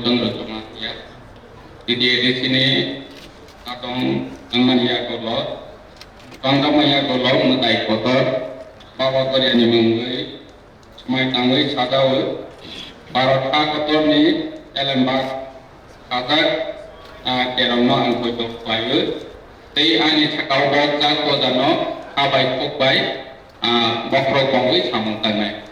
Chandra Choma ya. Di sini atong angmania kolot, pangdamaya kolot mentai kotor, bawa korea ni mengui, semai tangui sadau, barota kotor ni elembak, agar kerana angkut bayu, tei ani cakau bocah kodano abai kok bai, bokro kongui samung tanai,